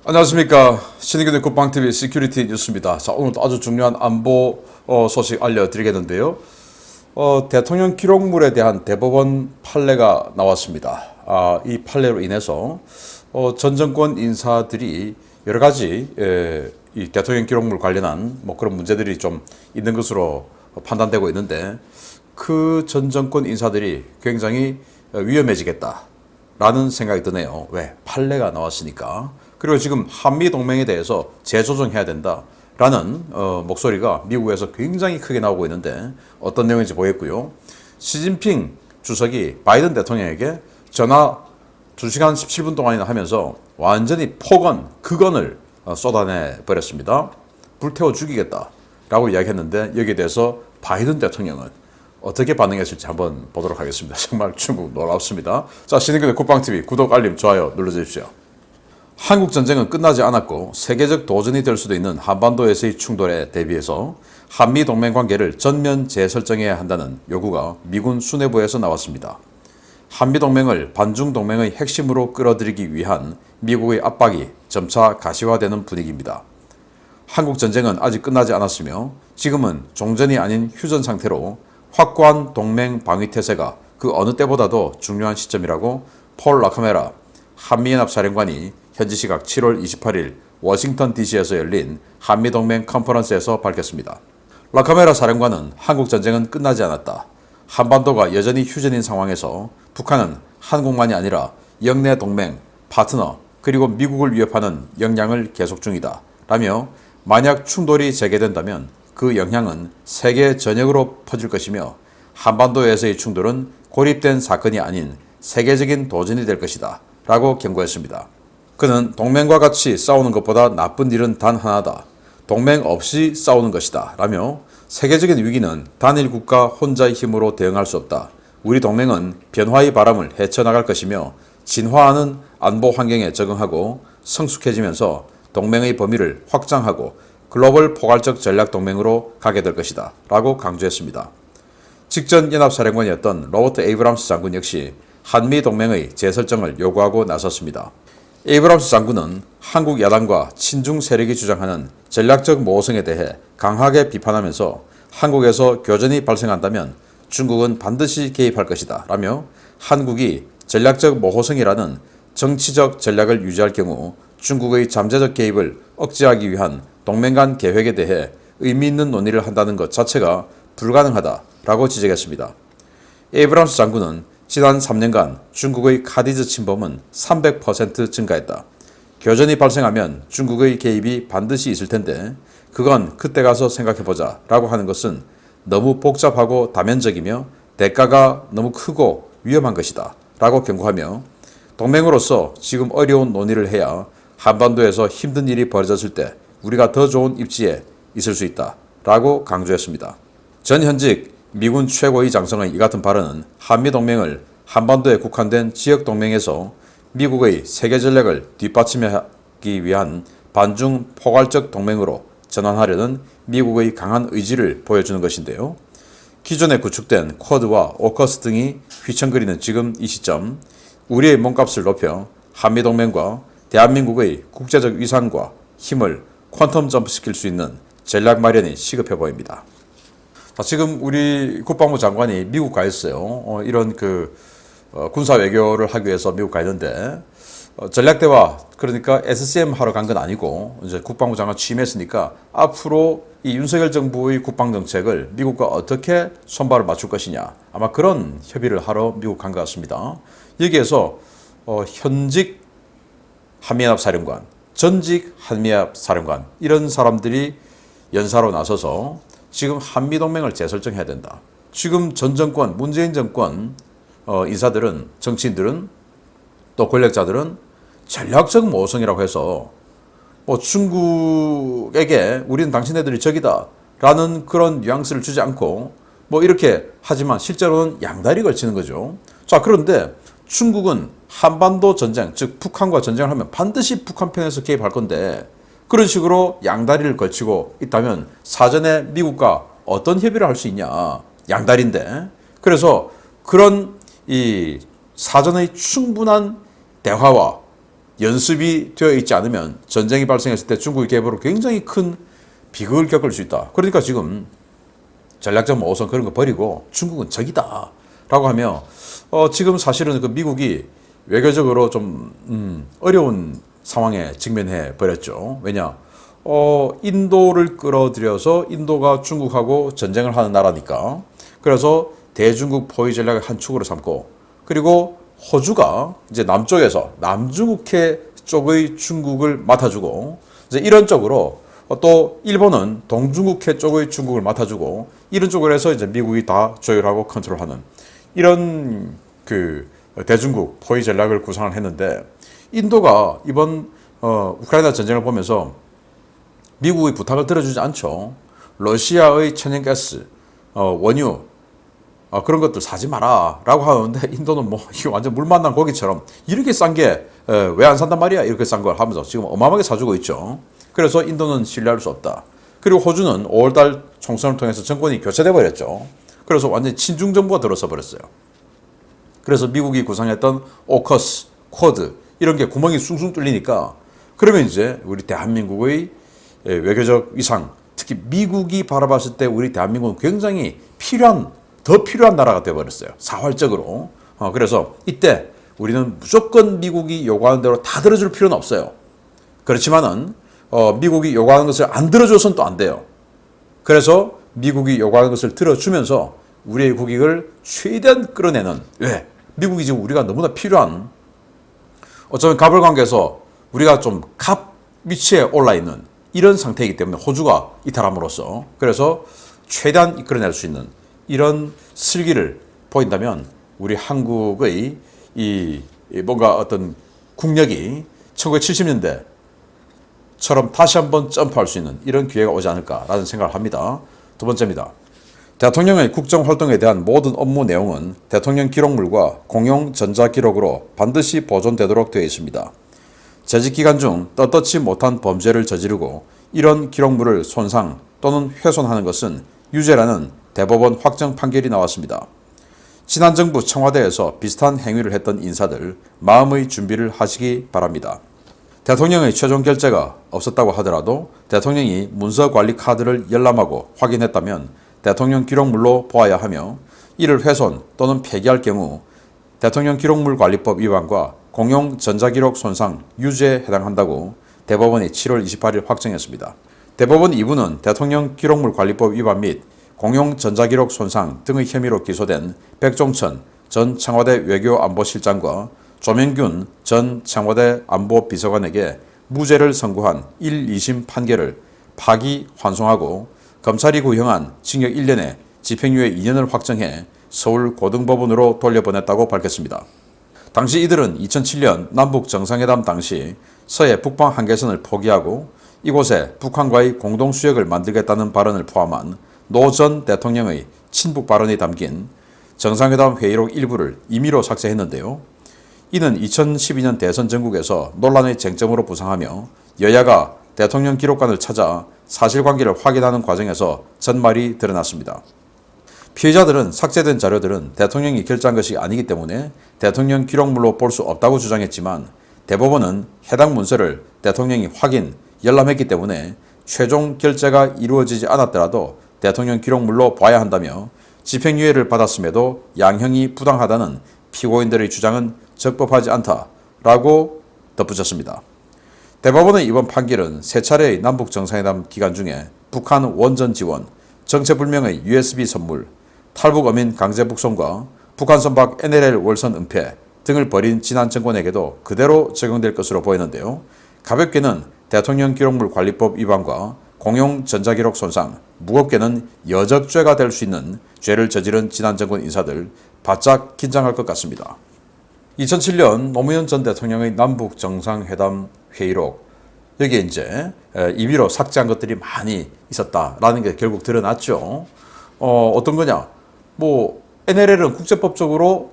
안녕하십니까. 신의균의 국방TV 시큐리티 뉴스입니다. 자, 오늘도 아주 중요한 안보 소식 알려드리겠는데요. 대통령 기록물에 대한 대법원 판례가 나왔습니다. 이 판례로 인해서 전 정권 인사들이 여러 가지 이 대통령 기록물 관련한 그런 문제들이 좀 있는 것으로 판단되고 있는데, 그 전 정권 인사들이 굉장히 위험해지겠다라는 생각이 드네요. 왜? 판례가 나왔으니까. 그리고 지금 한미 동맹에 대해서 재조정해야 된다라는 목소리가 미국에서 굉장히 크게 나오고 있는데, 어떤 내용인지 보겠고요. 시진핑 주석이 바이든 대통령에게 전화 2시간 17분 동안이나 하면서 완전히 극언을 쏟아내 버렸습니다. 불태워 죽이겠다라고 이야기했는데, 여기에 대해서 바이든 대통령은 어떻게 반응했을지 한번 보도록 하겠습니다. 정말 충분 놀랍습니다. 자, 신의균의 국방TV 구독, 알림, 좋아요 눌러주십시오. 한국 전쟁은 끝나지 않았고 세계적 도전이 될 수도 있는 한반도에서의 충돌에 대비해서 한미 동맹 관계를 전면 재설정해야 한다는 요구가 미군 수뇌부에서 나왔습니다. 한미 동맹을 반중 동맹의 핵심으로 끌어들이기 위한 미국의 압박이 점차 가시화되는 분위기입니다. 한국 전쟁은 아직 끝나지 않았으며 지금은 종전이 아닌 휴전 상태로 확고한 동맹 방위 태세가 그 어느 때보다도 중요한 시점이라고 폴 라카메라 한미연합사령관이 현지 시각 7월 28일 워싱턴 DC에서 열린 한미동맹 컨퍼런스에서 밝혔습니다. 라카메라 사령관은 한국 전쟁은 끝나지 않았다. 한반도가 여전히 휴전인 상황에서 북한은 한국만이 아니라 영내 동맹, 파트너, 그리고 미국을 위협하는 역량을 계속 중이다 라며, 만약 충돌이 재개된다면 그 영향은 세계 전역으로 퍼질 것이며 한반도에서의 충돌은 고립된 사건이 아닌 세계적인 도전이 될 것이다 라고 경고했습니다. 그는 동맹과 같이 싸우는 것보다 나쁜 일은 단 하나다. 동맹 없이 싸우는 것이다 라며, 세계적인 위기는 단일 국가 혼자의 힘으로 대응할 수 없다. 우리 동맹은 변화의 바람을 헤쳐나갈 것이며 진화하는 안보 환경에 적응하고 성숙해지면서 동맹의 범위를 확장하고 글로벌 포괄적 전략 동맹으로 가게 될 것이다 라고 강조했습니다. 직전 연합사령관이었던 로버트 에이브람스 장군 역시 한미 동맹의 재설정을 요구하고 나섰습니다. 에이브람스 장군은 한국 야당과 친중 세력이 주장하는 전략적 모호성에 대해 강하게 비판하면서 한국에서 교전이 발생한다면 중국은 반드시 개입할 것이다 라며, 한국이 전략적 모호성이라는 정치적 전략을 유지할 경우 중국의 잠재적 개입을 억제하기 위한 동맹 간 계획에 대해 의미 있는 논의를 한다는 것 자체가 불가능하다라고 지적했습니다. 에이브람스 장군은 지난 3년간 중국의 카디즈 침범은 300% 증가했다. 교전이 발생하면 중국의 개입이 반드시 있을 텐데 그건 그때 가서 생각해보자 라고 하는 것은 너무 복잡하고 다면적이며 대가가 너무 크고 위험한 것이다 라고 경고하며, 동맹으로서 지금 어려운 논의를 해야 한반도에서 힘든 일이 벌어졌을 때 우리가 더 좋은 입지에 있을 수 있다 라고 강조했습니다. 전현직 미군 최고의 장성의 이 같은 발언은 한미동맹을 한반도에 국한된 지역동맹에서 미국의 세계 전략을 뒷받침하기 위한 반중 포괄적 동맹으로 전환하려는 미국의 강한 의지를 보여주는 것인데요. 기존에 구축된 쿼드와 오커스 등이 휘청거리는 지금 이 시점, 우리의 몸값을 높여 한미동맹과 대한민국의 국제적 위상과 힘을 퀀텀 점프시킬 수 있는 전략 마련이 시급해 보입니다. 지금 우리 국방부 장관이 미국 가 있어요. 이런 군사 외교를 하기 위해서 미국 가 있는데, 전략대화, 그러니까 SCM 하러 간 건 아니고 이제 국방부 장관 취임했으니까 앞으로 이 윤석열 정부의 국방 정책을 미국과 어떻게 손발을 맞출 것이냐, 아마 그런 협의를 하러 미국 간 것 같습니다. 여기에서 현직 한미연합 사령관, 전직 한미연합 사령관, 이런 사람들이 연사로 나서서 지금 한미동맹을 재설정해야 된다. 지금 전 정권, 문재인 정권 인사들은, 정치인들은, 또 권력자들은 전략적 모호성이라고 해서 중국에게 우리는 당신네들이 적이다 라는 그런 뉘앙스를 주지 않고 이렇게 하지만 실제로는 양다리 걸치는 거죠. 자, 그런데 중국은 한반도 전쟁, 즉 북한과 전쟁을 하면 반드시 북한 편에서 개입할 건데, 그런 식으로 양다리를 걸치고 있다면 사전에 미국과 어떤 협의를 할 수 있냐, 양다리인데. 그래서 그런 이 사전의 충분한 대화와 연습이 되어 있지 않으면 전쟁이 발생했을 때 중국의 개입으로 굉장히 큰 비극을 겪을 수 있다. 그러니까 지금 전략적 모호성 그런 거 버리고 중국은 적이다 라고 하며 지금 사실은 그 미국이 외교적으로 좀 어려운 상황에 직면해 버렸죠. 왜냐? 인도를 끌어들여서 인도가 중국하고 전쟁을 하는 나라니까. 그래서 대중국 포위 전략의 한 축으로 삼고, 그리고 호주가 이제 남쪽에서 남중국해 쪽의 중국을 맡아주고, 이제 이런 쪽으로 또 일본은 동중국해 쪽의 중국을 맡아주고, 이런 쪽으로 해서 이제 미국이 다 조율하고 컨트롤하는 이런 그 대중국 포위 전략을 구상을 했는데, 인도가 이번 우크라이나 전쟁을 보면서 미국의 부탁을 들어주지 않죠. 러시아의 천연가스, 원유, 그런 것들 사지 마라 라고 하는데, 인도는 뭐 이게 완전 물 만난 고기처럼 이렇게 싼 게 왜 안 산단 말이야, 이렇게 싼 걸 하면서 지금 어마어마하게 사주고 있죠. 그래서 인도는 신뢰할 수 없다. 그리고 호주는 5월달 총선을 통해서 정권이 교체돼 버렸죠. 그래서 완전히 친중 정부가 들어서 버렸어요. 그래서 미국이 구상했던 오커스, 쿼드 이런 게 구멍이 숭숭 뚫리니까, 그러면 이제 우리 대한민국의 외교적 위상, 특히 미국이 바라봤을 때 우리 대한민국은 굉장히 더 필요한 나라가 되어버렸어요. 사활적으로. 그래서 이때 우리는 무조건 미국이 요구하는 대로 다 들어줄 필요는 없어요. 그렇지만은 미국이 요구하는 것을 안 들어줘서는 또 안 돼요. 그래서 미국이 요구하는 것을 들어주면서 우리의 국익을 최대한 끌어내는, 왜? 미국이 지금 우리가 너무나 필요한, 어쩌면 갑을 관계에서 우리가 좀 갑 위치에 올라 있는 이런 상태이기 때문에 호주가 이탈함으로써, 그래서 최대한 이끌어낼 수 있는 이런 슬기를 보인다면 우리 한국의 이 뭔가 어떤 국력이 1970년대처럼 다시 한번 점프할 수 있는 이런 기회가 오지 않을까라는 생각을 합니다. 두 번째입니다. 대통령의 국정활동에 대한 모든 업무 내용은 대통령 기록물과 공용 전자기록으로 반드시 보존되도록 되어 있습니다. 재직기간 중 떳떳지 못한 범죄를 저지르고 이런 기록물을 손상 또는 훼손하는 것은 유죄라는 대법원 확정 판결이 나왔습니다. 지난 정부 청와대에서 비슷한 행위를 했던 인사들 마음의 준비를 하시기 바랍니다. 대통령의 최종 결재가 없었다고 하더라도 대통령이 문서관리 카드를 열람하고 확인했다면 대통령 기록물로 보아야 하며, 이를 훼손 또는 폐기할 경우 대통령 기록물 관리법 위반과 공용 전자기록 손상 유죄에 해당한다고 대법원이 7월 28일 확정했습니다. 대법원 2부는 대통령 기록물 관리법 위반 및 공용 전자기록 손상 등의 혐의로 기소된 백종천 전 청와대 외교안보실장과 조명균 전 청와대 안보비서관에게 무죄를 선고한 1, 2심 판결을 파기환송하고 검찰이 구형한 징역 1년에 집행유예 2년을 확정해 서울고등법원으로 돌려보냈다고 밝혔습니다. 당시 이들은 2007년 남북 정상회담 당시 서해 북방 한계선을 포기하고 이곳에 북한과의 공동수역을 만들겠다는 발언을 포함한 노 전 대통령의 친북 발언이 담긴 정상회담 회의록 일부를 임의로 삭제했는데요. 이는 2012년 대선 전국에서 논란의 쟁점으로 부상하며 여야가 대통령 기록관을 찾아 사실관계를 확인하는 과정에서 전말이 드러났습니다. 피해자들은 삭제된 자료들은 대통령이 결재한 것이 아니기 때문에 대통령 기록물로 볼 수 없다고 주장했지만, 대법원은 해당 문서를 대통령이 확인, 열람했기 때문에 최종 결재가 이루어지지 않았더라도 대통령 기록물로 봐야 한다며 집행유예를 받았음에도 양형이 부당하다는 피고인들의 주장은 적법하지 않다라고 덧붙였습니다. 대법원의 이번 판결은 세 차례의 남북 정상회담 기간 중에 북한 원전 지원, 정체불명의 USB 선물, 탈북 어민 강제 북송과 북한 선박 NLL 월선 은폐 등을 벌인 지난 정권에게도 그대로 적용될 것으로 보이는데요. 가볍게는 대통령 기록물 관리법 위반과 공용 전자기록 손상, 무겁게는 여적죄가 될 수 있는 죄를 저지른 지난 정권 인사들 바짝 긴장할 것 같습니다. 2007년 노무현 전 대통령의 남북 정상회담 회의록, 여기에 이제 임의로 삭제한 것들이 많이 있었다라는 게 결국 드러났죠. 어떤 거냐? 뭐 NLL은 국제법적으로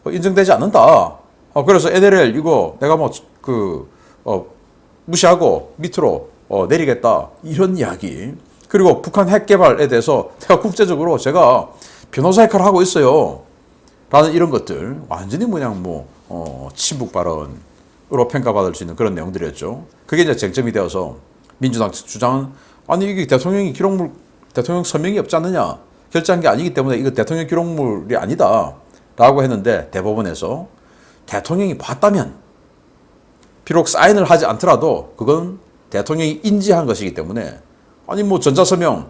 인정되지 않는다. 그래서 NLL 이거 내가 무시하고 밑으로 내리겠다, 이런 이야기. 그리고 북한 핵 개발에 대해서 제가 국제적으로 제가 변호사 역할을 하고 있어요 라는 이런 것들, 완전히 그냥 친북 발언, 평가받을 수 있는 그런 내용들이었죠. 그게 이제 쟁점이 되어서 민주당 측 주장은 아니 이게 대통령이 기록물 대통령 서명이 없지 않느냐 결재한 게 아니기 때문에 이거 대통령 기록물이 아니다 라고 했는데 대법원에서 대통령이 봤다면 비록 사인을 하지 않더라도 그건 대통령이 인지한 것이기 때문에 아니 뭐 전자서명,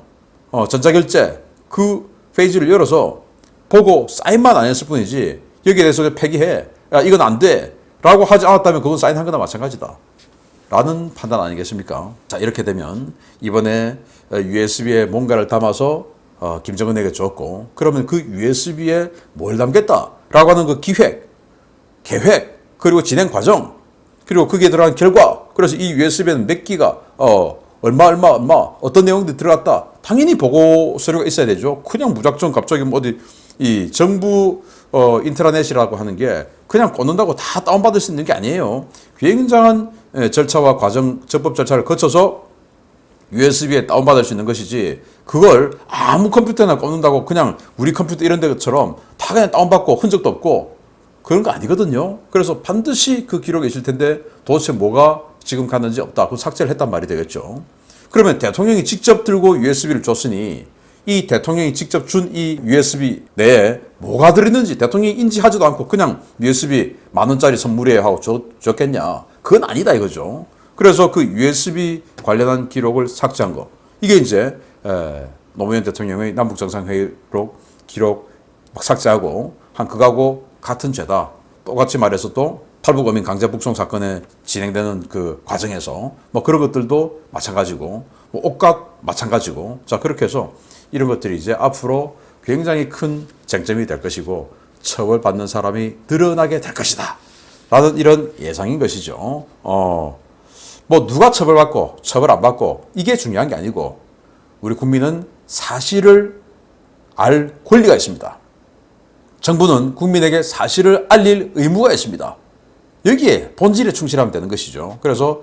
전자결제 그 페이지를 열어서 보고 사인만 안 했을 뿐이지 여기에 대해서 폐기해. 야 이건 안 돼. 라고 하지 않았다면 그건 사인한 거나 마찬가지다. 라는 판단 아니겠습니까? 자 이렇게 되면 이번에 USB에 뭔가를 담아서 김정은에게 줬고 그러면 그 USB에 뭘 담겠다라고 하는 그 기획, 계획, 그리고 진행 과정 그리고 거기에 들어간 결과 그래서 이 USB에는 몇 기가 얼마 어떤 내용들이 들어갔다 당연히 보고 서류가 있어야 되죠. 그냥 무작정 갑자기 뭐 어디 이 정부 인트라넷이라고 하는 게 그냥 꽂는다고 다 다운받을 수 있는 게 아니에요. 굉장한 절차와 과정, 적법 절차를 거쳐서 USB에 다운받을 수 있는 것이지 그걸 아무 컴퓨터나 꽂는다고 그냥 우리 컴퓨터 이런 데처럼 다 그냥 다운받고 흔적도 없고 그런 거 아니거든요. 그래서 반드시 그 기록이 있을 텐데 도대체 뭐가 지금 갔는지 없다. 그 삭제를 했단 말이 되겠죠. 그러면 대통령이 직접 들고 USB를 줬으니 이 대통령이 직접 준 이 USB 내에 뭐가 들어있는지 대통령이 인지하지도 않고 그냥 USB 10,000원짜리 선물이에요 하고 줬겠냐. 그건 아니다 이거죠. 그래서 그 USB 관련한 기록을 삭제한 거. 이게 이제 노무현 대통령의 남북정상회의록 기록 막 삭제하고 한 그거하고 같은 죄다. 똑같이 말해서 또 탈북어민 강제 북송 사건에 진행되는 그 과정에서 뭐 그런 것들도 마찬가지고 뭐 옥각 마찬가지고 자 그렇게 해서 이런 것들이 이제 앞으로 굉장히 큰 쟁점이 될 것이고 처벌받는 사람이 늘어나게 될 것이다. 라는 이런 예상인 것이죠. 뭐 누가 처벌받고 처벌 안 받고 이게 중요한 게 아니고 우리 국민은 사실을 알 권리가 있습니다. 정부는 국민에게 사실을 알릴 의무가 있습니다. 여기에 본질에 충실하면 되는 것이죠. 그래서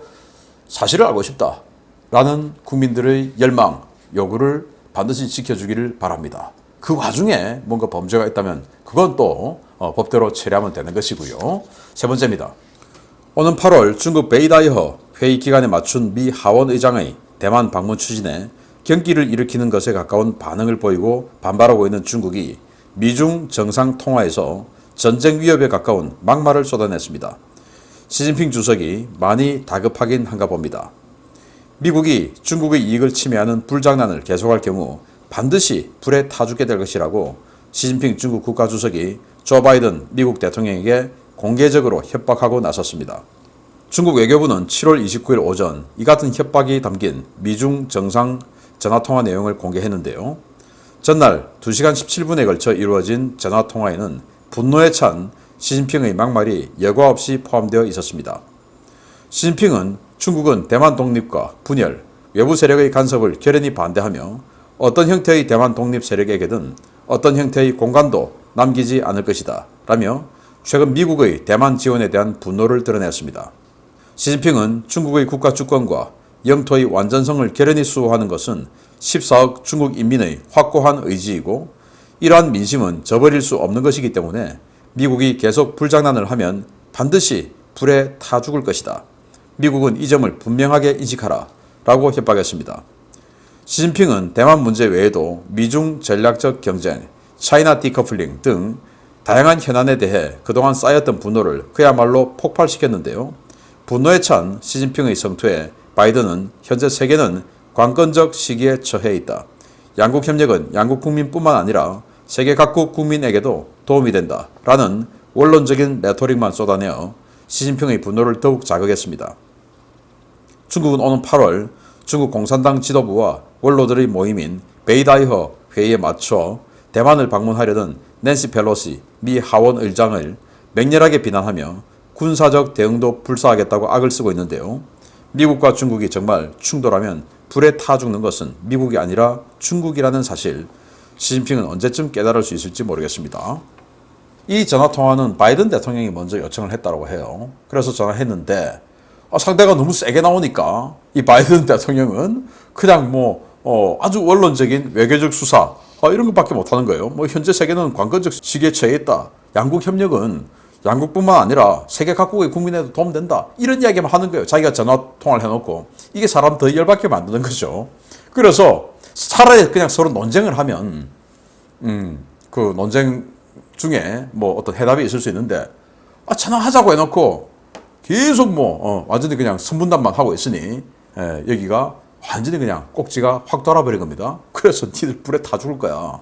사실을 알고 싶다라는 국민들의 열망, 요구를 반드시 지켜주기를 바랍니다. 그 와중에 뭔가 범죄가 있다면 그건 또 법대로 처리하면 되는 것이고요. 세 번째입니다. 오는 8월 중국 베이다이허 회의 기간에 맞춘 미 하원 의장의 대만 방문 추진에 경기를 일으키는 것에 가까운 반응을 보이고 반발하고 있는 중국이 미중 정상통화에서 전쟁 위협에 가까운 막말을 쏟아냈습니다. 시진핑 주석이 많이 다급하긴 한가 봅니다. 미국이 중국의 이익을 침해하는 불장난을 계속할 경우 반드시 불에 타죽게 될 것이라고 시진핑 중국 국가주석이 조 바이든 미국 대통령에게 공개적으로 협박하고 나섰습니다. 중국 외교부는 7월 29일 오전 이 같은 협박이 담긴 미중 정상 전화통화 내용을 공개했는데요. 전날 2시간 17분에 걸쳐 이루어진 전화통화에는 분노에 찬 시진핑의 막말이 여과 없이 포함되어 있었습니다. 시진핑은 중국은 대만 독립과 분열, 외부 세력의 간섭을 결연히 반대하며 어떤 형태의 대만 독립 세력에게든 어떤 형태의 공간도 남기지 않을 것이다 라며 최근 미국의 대만 지원에 대한 분노를 드러냈습니다. 시진핑은 중국의 국가 주권과 영토의 완전성을 결연히 수호하는 것은 14억 중국 인민의 확고한 의지이고 이러한 민심은 저버릴 수 없는 것이기 때문에 미국이 계속 불장난을 하면 반드시 불에 타 죽을 것이다. 미국은 이 점을 분명하게 인식하라 라고 협박했습니다. 시진핑은 대만 문제 외에도 미중 전략적 경쟁, 차이나 디커플링 등 다양한 현안에 대해 그동안 쌓였던 분노를 그야말로 폭발시켰는데요. 분노에 찬 시진핑의 성토에 바이든은 현재 세계는 관건적 시기에 처해 있다. 양국 협력은 양국 국민뿐만 아니라 세계 각국 국민에게도 도움이 된다. 라는 원론적인 레토릭만 쏟아내어 시진핑의 분노를 더욱 자극했습니다. 중국은 오는 8월 중국 공산당 지도부와 원로들의 모임인 베이다이허 회의에 맞춰 대만을 방문하려던 낸시 펠로시 미 하원 의장을 맹렬하게 비난하며 군사적 대응도 불사하겠다고 악을 쓰고 있는데요. 미국과 중국이 정말 충돌하면 불에 타 죽는 것은 미국이 아니라 중국이라는 사실 시진핑은 언제쯤 깨달을 수 있을지 모르겠습니다. 이 전화통화는 바이든 대통령이 먼저 요청을 했다고 해요. 그래서 전화했는데 상대가 너무 세게 나오니까 이 바이든 대통령은 그냥 아주 원론적인 외교적 수사 이런 것밖에 못하는 거예요. 현재 세계는 관건적 시기에 처해 있다. 양국 협력은 양국뿐만 아니라 세계 각국의 국민에도 도움된다. 이런 이야기만 하는 거예요. 자기가 전화 통화를 해놓고. 이게 사람 더 열받게 만드는 거죠. 그래서 차라리 그냥 서로 논쟁을 하면 그 논쟁 중에 뭐 어떤 해답이 있을 수 있는데 전화하자고 해놓고 계속 완전히 그냥 선분단만 하고 있으니 여기가 완전히 그냥 꼭지가 확 돌아버린 겁니다. 그래서 니들 불에 타 죽을 거야.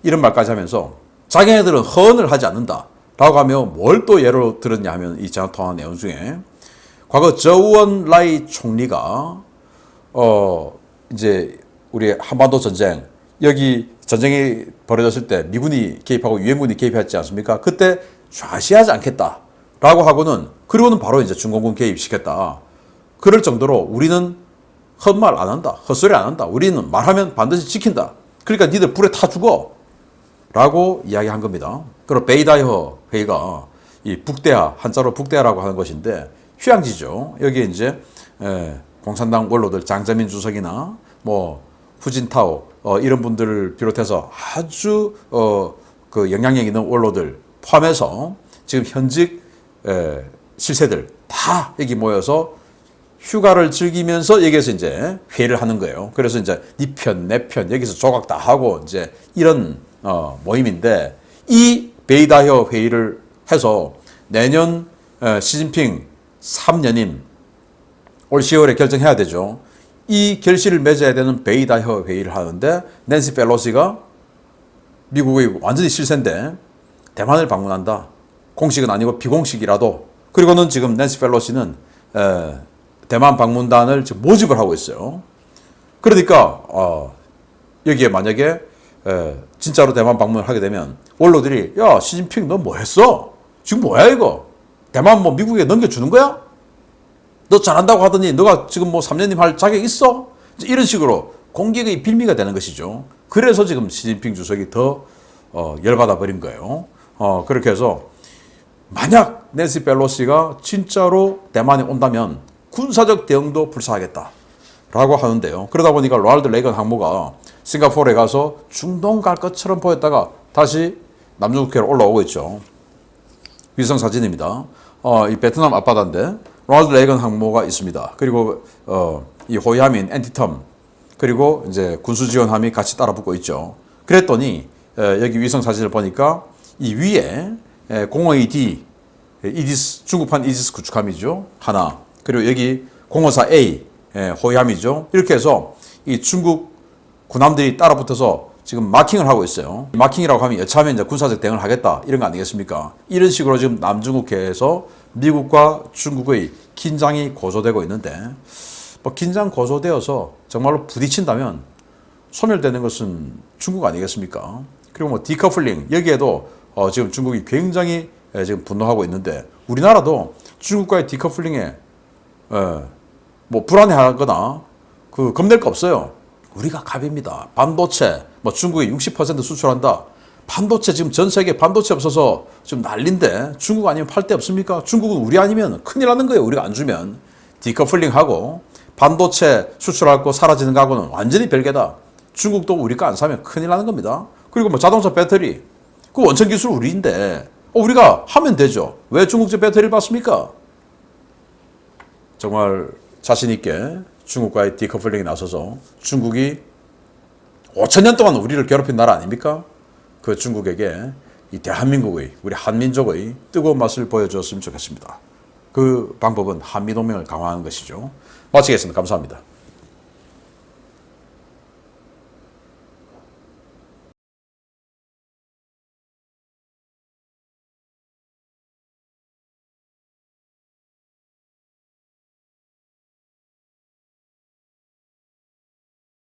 이런 말까지 하면서 자기네들은 허언을 하지 않는다. 라고 하면 뭘 또 예로 들었냐 하면 이 전화통화 내용 중에 과거 저우원 라이 총리가 이제 우리 한반도 전쟁 여기 전쟁이 벌어졌을 때 미군이 개입하고 유엔군이 개입했지 않습니까? 그때 좌시하지 않겠다. 라고 하고는 그리고는 바로 이제 중공군 개입시켰다. 그럴 정도로 우리는 헛말 안 한다. 헛소리 안 한다. 우리는 말하면 반드시 지킨다. 그러니까 니들 불에 타 죽어. 라고 이야기한 겁니다. 그리고 베이다이허 회의가 이 북대하, 한자로 북대하라고 하는 것인데 휴양지죠. 여기에 이제 공산당 원로들 장저민 주석이나 뭐 후진타오 이런 분들을 비롯해서 아주 그 영향력 있는 원로들 포함해서 지금 현직 실세들 다 여기 모여서 휴가를 즐기면서 여기에서 이제 회의를 하는 거예요. 그래서 이제 네 편, 내 편 여기서 조각 다 하고 이제 이런 모임인데 이 베이다이허 회의를 해서 내년 시진핑 3년임 올 10월에 결정해야 되죠. 이 결실을 맺어야 되는 베이다이허 회의를 하는데 낸시 펠로시가 미국의 완전히 실세인데 대만을 방문한다. 공식은 아니고 비공식이라도. 그리고는 지금 낸시 펠로시는 대만 방문단을 지금 모집을 하고 있어요. 그러니까 여기에 만약에 진짜로 대만 방문을 하게 되면 원로들이 야 시진핑 너 뭐 했어? 지금 뭐야 이거? 대만 뭐 미국에 넘겨주는 거야? 너 잘한다고 하더니 너가 지금 뭐 3년임 할 자격 있어? 이런 식으로 공격의 빌미가 되는 것이죠. 그래서 지금 시진핑 주석이 더 열받아 버린 거예요. 그렇게 해서 만약 낸시 펠로시가 진짜로 대만에 온다면 군사적 대응도 불사하겠다. 라고 하는데요. 그러다 보니까 로널드 레이건 항모가 싱가포르에 가서 중동 갈 것처럼 보였다가 다시 남중국해로 올라오고 있죠. 위성 사진입니다. 이 베트남 앞바다인데 로널드 레이건 항모가 있습니다. 그리고 이 호위함인 엔티텀 그리고 이제 군수지원함이 같이 따라붙고 있죠. 그랬더니 여기 위성 사진을 보니까 이 위에 052D 이디스 중국판 이디스 구축함이죠. 하나. 그리고 여기 054A 호위함이죠. 이렇게 해서 이 중국 군함들이 따라붙어서 지금 마킹을 하고 있어요. 마킹이라고 하면 여차하면 이제 군사적 대응을 하겠다 이런 거 아니겠습니까? 이런 식으로 지금 남중국해에서 미국과 중국의 긴장이 고조되고 있는데 뭐 긴장 고조되어서 정말로 부딪힌다면 소멸되는 것은 중국 아니겠습니까? 그리고 뭐 디커플링 여기에도 지금 중국이 굉장히 지금 분노하고 있는데 우리나라도 중국과의 디커플링에 뭐 불안해하거나 그 겁낼 거 없어요. 우리가 갑입니다. 반도체 뭐 중국이 60% 수출한다. 반도체 지금 전 세계 반도체 없어서 지금 난린데 중국 아니면 팔 데 없습니까? 중국은 우리 아니면 큰일 나는 거예요. 우리가 안 주면 디커플링하고 반도체 수출할 거 사라지는 거하고는 완전히 별개다. 중국도 우리 거 안 사면 큰일 나는 겁니다. 그리고 뭐 자동차 배터리 그 원천 기술 우리인데 우리가 하면 되죠. 왜 중국제 배터리를 받습니까? 정말 자신 있게 중국과의 디커플링에 나서서 중국이 5,000년 동안 우리를 괴롭힌 나라 아닙니까? 그 중국에게 이 대한민국의 우리 한민족의 뜨거운 맛을 보여주었으면 좋겠습니다. 그 방법은 한미동맹을 강화하는 것이죠. 마치겠습니다. 감사합니다.